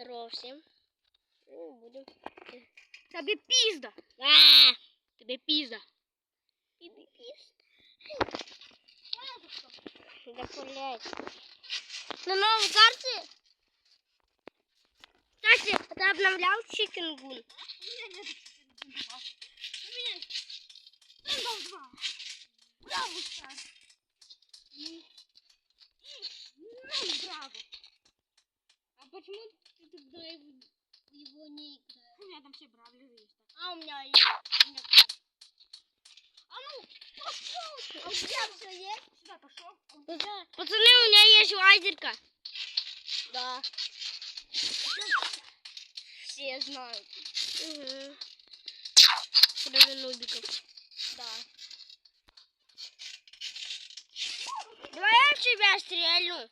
Здорово всем. Ну, будем. Тебе пизда. Тебе пизда. Тебе пизда. Допуляет. На новой карте? Кстати, ты обновлял Чикенгун? У меня нет Чикенгуна. У меня есть Rainbow 2. Браво, Стар. И Браво. А почему ты тогда его не играешь? У меня там все бравлеры есть. А у меня есть. А ну, пошел. А у тебя все есть? Сюда пошел. Пацаны, у меня есть лазерка. Да. Все знают. Угу. Кроме нубиков. Да. Давай я в тебя стрелю.